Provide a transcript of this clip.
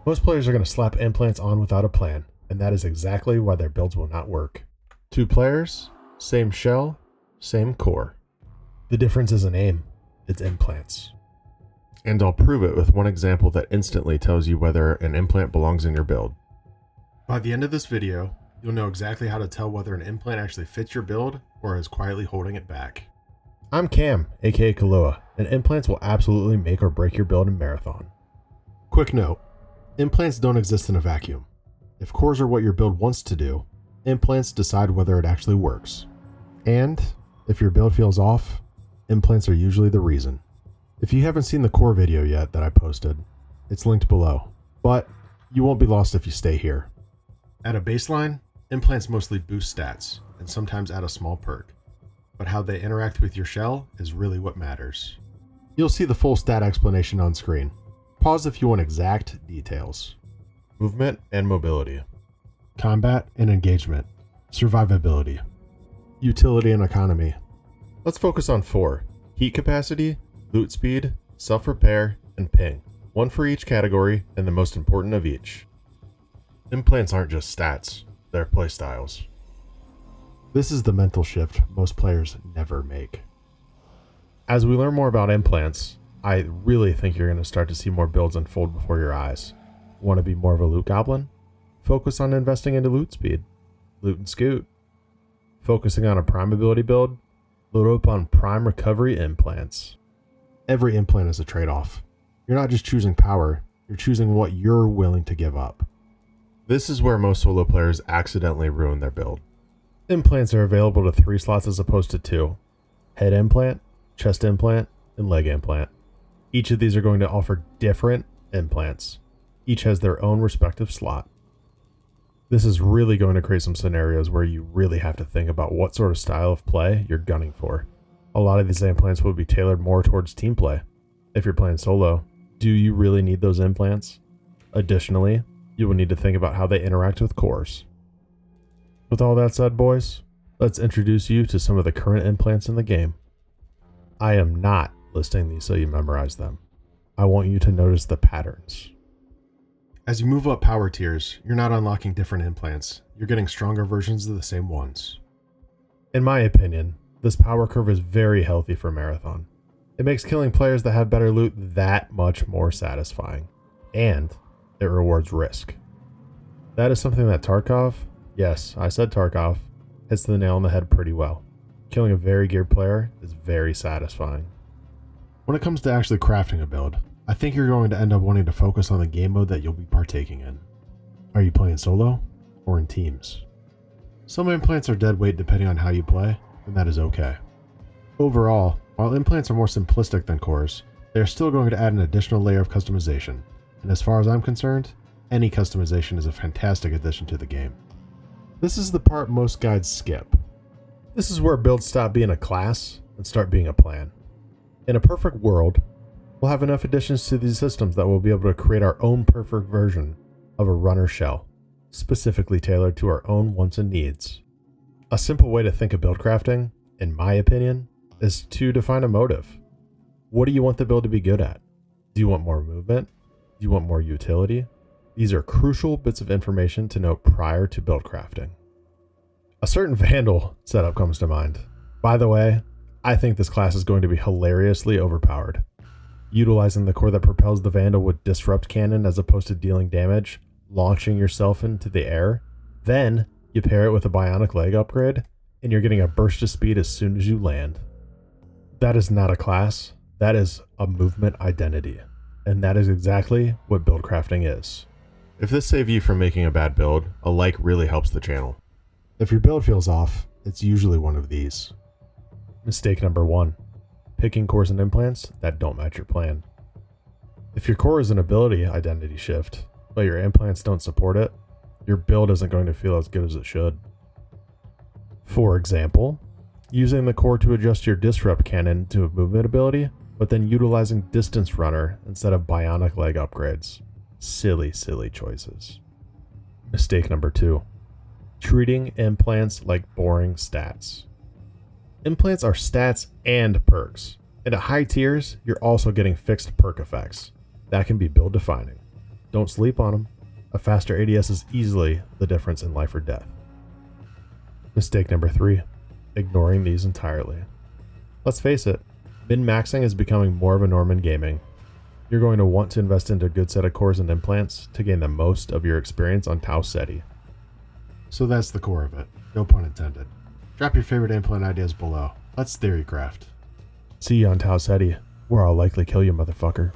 Most players are going to slap implants on without a plan, and that is exactly why their builds will not work. 2 players, same shell, same core. The difference isn't aim, it's implants. And I'll prove it with one example that instantly tells you whether an implant belongs in your build. By the end of this video, you'll know exactly how to tell whether an implant actually fits your build or is quietly holding it back. I'm Cam, aka Kaloa, and implants will absolutely make or break your build in Marathon. Quick note, implants don't exist in a vacuum. If cores are what your build wants to do, implants decide whether it actually works. And if your build feels off, implants are usually the reason. If you haven't seen the core video yet that I posted, it's linked below, but you won't be lost if you stay here. At a baseline, implants mostly boost stats and sometimes add a small perk, but how they interact with your shell is really what matters. You'll see the full stat explanation on screen. Pause if you want exact details. Movement and mobility. Combat and engagement. Survivability. Utility and economy. Let's focus on 4. Heat capacity, loot speed, self-repair, and ping. 1 for each category, and the most important of each. Implants aren't just stats, they're playstyles. This is the mental shift most players never make. As we learn more about implants, I really think you're going to start to see more builds unfold before your eyes. Want to be more of a loot goblin? Focus on investing into loot speed. Loot and scoot. Focusing on a prime ability build? Load up on prime recovery implants. Every implant is a trade-off. You're not just choosing power, you're choosing what you're willing to give up. This is where most solo players accidentally ruin their build. Implants are available to 3 slots as opposed to 2. Head implant, chest implant, and leg implant. Each of these are going to offer different implants. Each has their own respective slot. This is really going to create some scenarios where you really have to think about what sort of style of play you're gunning for. A lot of these implants will be tailored more towards team play. If you're playing solo, do you really need those implants? Additionally, you will need to think about how they interact with cores. With all that said, boys, let's introduce you to some of the current implants in the game. I am not listing these so you memorize them. I want you to notice the patterns. As you move up power tiers, you're not unlocking different implants, you're getting stronger versions of the same ones. In my opinion, this power curve is very healthy for Marathon. It makes killing players that have better loot that much more satisfying, and it rewards risk. That is something that Tarkov, yes, I said Tarkov, hits the nail on the head pretty well. Killing a very geared player is very satisfying. When it comes to actually crafting a build, I think you're going to end up wanting to focus on the game mode that you'll be partaking in. Are you playing solo or in teams? Some implants are dead weight depending on how you play, and that is okay. Overall, while implants are more simplistic than cores, they are still going to add an additional layer of customization, and as far as I'm concerned, any customization is a fantastic addition to the game. This is the part most guides skip. This is where builds stop being a class and start being a plan. In a perfect world, we'll have enough additions to these systems that we'll be able to create our own perfect version of a runner shell, specifically tailored to our own wants and needs. A simple way to think of build crafting, in my opinion, is to define a motive. What do you want the build to be good at? Do you want more movement? Do you want more utility? These are crucial bits of information to note prior to build crafting. A certain Vandal setup comes to mind. By the way, I think this class is going to be hilariously overpowered. Utilizing the core that propels the Vandal with Disrupt Cannon as opposed to dealing damage, launching yourself into the air, then you pair it with a bionic leg upgrade, and you're getting a burst of speed as soon as you land. That is not a class, that is a movement identity, and that is exactly what build crafting is. If this saved you from making a bad build, a like really helps the channel. If your build feels off, it's usually one of these. Mistake number 1. Picking cores and implants that don't match your plan. If your core is an ability identity shift, but your implants don't support it, your build isn't going to feel as good as it should. For example, using the core to adjust your Disrupt Cannon to a movement ability, but then utilizing Distance Runner instead of bionic leg upgrades. Silly, silly choices. Mistake number 2. Treating implants like boring stats. Implants are stats and perks, and at high tiers, you're also getting fixed perk effects. That can be build defining. Don't sleep on them. A faster ADS is easily the difference in life or death. Mistake number 3. Ignoring these entirely. Let's face it, min-maxing is becoming more of a norm in gaming. You're going to want to invest into a good set of cores and implants to gain the most of your experience on Tau Ceti. So that's the core of it, no pun intended. Drop your favorite implant ideas below. Let's theorycraft. See you on Tau Ceti, where I'll likely kill you, motherfucker.